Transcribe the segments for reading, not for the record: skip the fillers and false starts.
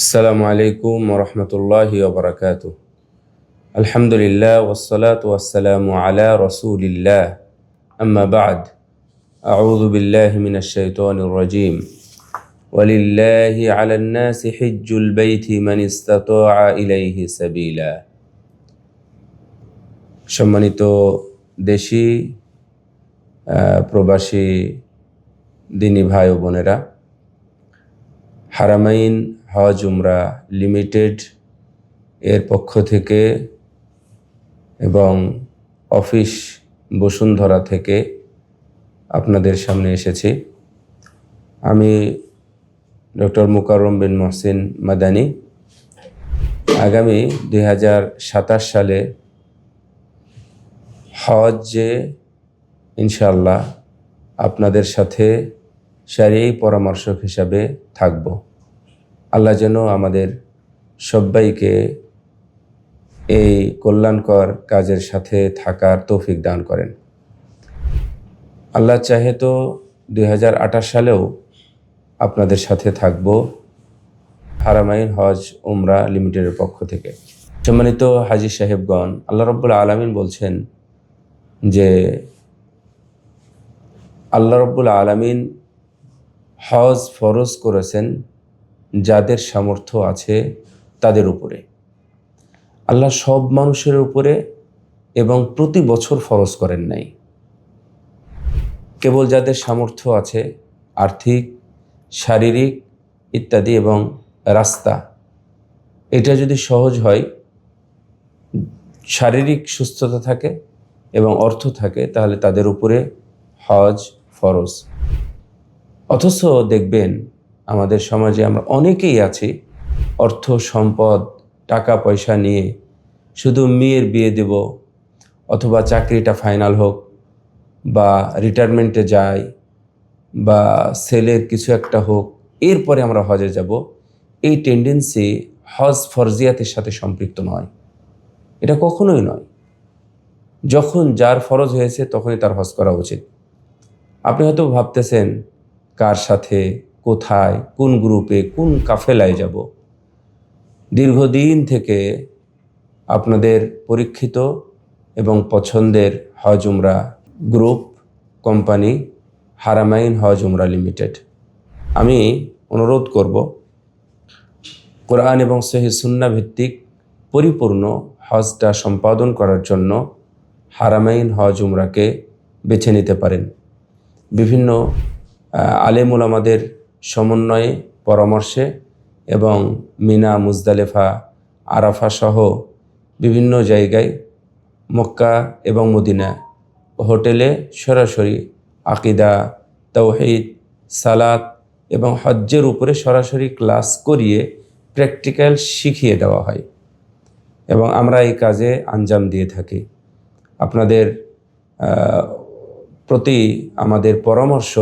আসসালামু আলাইকুম ওরহমতুল্লাহি ওবরাকাতুহ। আলহামদুলিল্লাহ ওয়াসসালাতু ওয়াসসালামু আলা রাসূলিল্লাহ, আম্মা বা'দ। আউযু বিল্লাহি মিনাশ শাইতানির রাজীম। ওয়ালিল্লাহি আলান নাসি হিজ্জুল বাইতি মান ইসতাতা'a ইলাইহি সাবিলা। সম্মানিত দেশি প্রবাসী দিনী ভাই ও বোনেরা, হারামাইন হজ উমরা লিমিটেড এর পক্ষ থেকে এবং অফিস বসুন্ধরা থেকে আপনাদের সামনে এসেছি। আমি ডক্টর মুকাররম বিন মহসিন মাদানী। আগামী 2027 সালে হজে ইনশাআল্লাহ আপনাদের সাথে শারঈ পরামর্শক হিসাবে থাকব। আল্লাহ যেন আমাদের সবাইকে এই কল্যাণকর কাজের সাথে থাকার তৌফিক দান করেন। আল্লাহ চাহে তো 2028 সালেও আপনাদের সাথে থাকব হারামাইন হজ উমরা লিমিটেডের পক্ষ থেকে। সম্মানিত হাজী সাহেবগণ, আল্লাহ রাব্বুল আলামিন বলছেন যে আল্লাহ রাব্বুল আলামিন হজ ফরজ করেছেন যাদের সামর্থ্য আছে তাদের উপরে। আল্লাহ সব মানুষের উপরে এবং প্রতি বছর ফরজ করেন নাই। কেবল যাদের সামর্থ্য আছে, আর্থিক, শারীরিক ইত্যাদি, এবং রাস্তা, এটা যদি সহজ হয়, শারীরিক সুস্থতা থাকে এবং অর্থ থাকে, তাহলে তাদের উপরে হজ ফরজ। অথচ দেখবেন আমাদের সমাজে আমরা অনেকেই আছি অর্থ সম্পদ টাকা পয়সা নিয়ে শুধু মেয়ের বিয়ে দেব, অথবা চাকরিটা ফাইনাল হোক, বা রিটায়ারমেন্টে যাই, বা ছেলের কিছু একটা হোক, এরপরে আমরা হজে যাব। এই টেন্ডেন্সি হজ ফরজিয়াতের সাথে সম্পৃক্ত নয়। এটা কখনোই নয়। যখন যার ফরজ হয়েছে তখনই তার হজ করা উচিত। আপনি হয়তো ভাবতেছেন কার সাথে, কোথায়, কোন গ্রুপে, কোন কাফেলায় যাব। দীর্ঘদিন থেকে আপনাদের পরীক্ষিত এবং পছন্দের হজ উমরা গ্রুপ কোম্পানি হারামাইন হজ উমরা লিমিটেড। আমি অনুরোধ করব, কোরআন এবং সহিহ সুন্নাহ ভিত্তিক পরিপূর্ণ হজটা সম্পাদন করার জন্য হারামাইন হজ উমরাকে বেছে নিতে পারেন। বিভিন্ন আলেম উলামাদের সমন্বয়ে, পরামর্শে এবং মিনা, মুজদালেফা, আরাফা সহ বিভিন্ন জায়গায়, মক্কা এবং মদিনা হোটেলে সরাসরি আকিদা, তাওহীদ, সালাত এবং হজ্জের উপরে সরাসরি ক্লাস করিয়ে প্র্যাকটিক্যাল শিখিয়ে দেওয়া হয় এবং আমরা এই কাজে আঞ্জাম দিয়ে থাকি। আপনাদের প্রতি আমাদের পরামর্শ,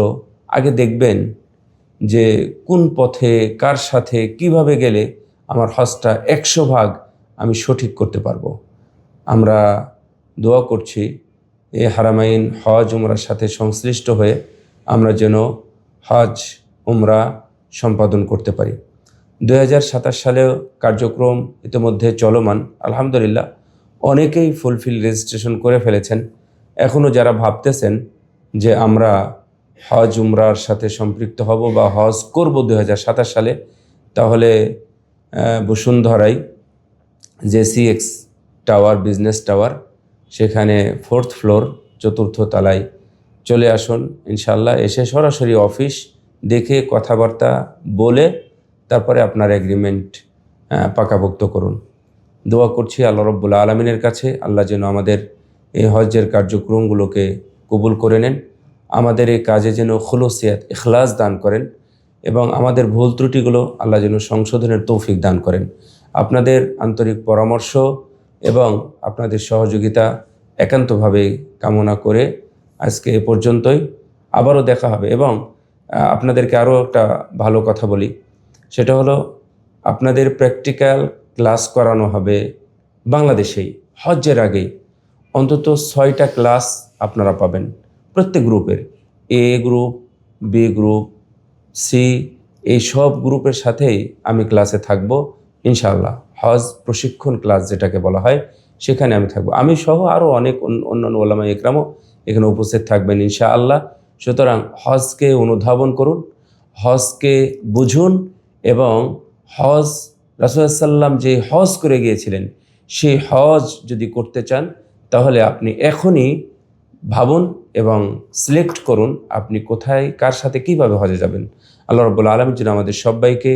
আগে দেখবেন যে কোন পথে, কার সাথে, কিভাবে গেলে আমার হজটা 100% আমি সঠিক করতে পারবো। আমরা দোয়া করছি এই হারামাইন হজ উমরার সাথে সংশ্লিষ্ট হয়ে আমরা যেন হজ উমরা সম্পাদন করতে পারি। 2027 সালেও কার্যক্রম ইতিমধ্যে চলমান। আলহামদুলিল্লাহ, অনেকেই ফুলফিল রেজিস্ট্রেশন করে ফেলেছেন। এখনও যারা ভাবতেছেন যে আমরা হজ উমরার সাথে সম্পৃক্ত হব বা হজ করব 2027 সালে, তাহলে বসুন্ধরায় JCX টাওয়ার, বিজনেস টাওয়ার, সেখানে 4th ফ্লোর, 4র্থ তলায় চলে আসুন ইনশাল্লাহ। এসে সরাসরি অফিস দেখে কথাবার্তা বলে তারপরে আপনার এগ্রিমেন্ট পাকাপোক্ত করুন। দোয়া করছি আল্লাহ রাব্বুল আলামিনের কাছে, আল্লাহ যেন আমাদের এই হজ্জের কার্যক্রমগুলোকে কবুল করে নেন, আমাদের এই কাজে যেন খুলুসিয়াত, ইখলাস দান করেন এবং আমাদের ভুল ত্রুটিগুলো আল্লাহ যেন সংশোধনের তৌফিক দান করেন। আপনাদের আন্তরিক পরামর্শ এবং আপনাদের সহযোগিতা একান্তভাবে কামনা করে আজকে এ পর্যন্তই। আবারও দেখা হবে। এবং আপনাদেরকে আরও একটা ভালো কথা বলি, সেটা হলো আপনাদের প্র্যাকটিক্যাল ক্লাস করানো হবে বাংলাদেশেই। হজ্জের আগেই অন্তত 6টা ক্লাস আপনারা পাবেন প্রত্যেক গ্রুপের, A group, B group, C, এই সব গ্রুপের সাথেই আমি ক্লাসে থাকব ইনশাআল্লাহ। হজ প্রশিক্ষণ ক্লাস যেটাকে বলা হয়, সেখানে আমি থাকব। আমি সহ আরও অনেক অন্যান্য ওলামা ইকরামও এখানে উপস্থিত থাকবেন ইনশাআল্লাহ। সুতরাং হজকে অনুধাবন করুন, হজকে বুঝুন, এবং হজ রাসূলুল্লাহ সাল্লাম যে হজ করে গিয়েছিলেন সেই হজ যদি করতে চান তাহলে আপনি এখনই ভাবুন এবং সিলেক্ট করুন আপনি কোথায়, কার সাথে, কিভাবে হজে যাবেন। আল্লাহ রাব্বুল আলামিন যেন আমাদের সবাইকে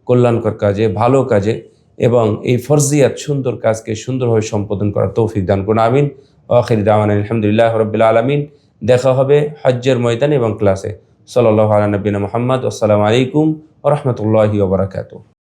কল্যাণকর কাজে, ভালো কাজে এবং এই ফরজিয়াত সুন্দর কাজকে সুন্দরভাবে সম্পাদন করার তৌফিক দান করুন। আমিন। আখির দাওয়ানা আলহামদুলিল্লাহ রাব্বিল আলামিন। দেখা হবে হজ্জের ময়দানে এবং ক্লাসে। সাল্লাল্লাহু আলা নবিয়িনা মুহাম্মদ। আসসালামু আলাইকুম ওয়া রাহমাতুল্লাহি ওয়া বারাকাতুহু।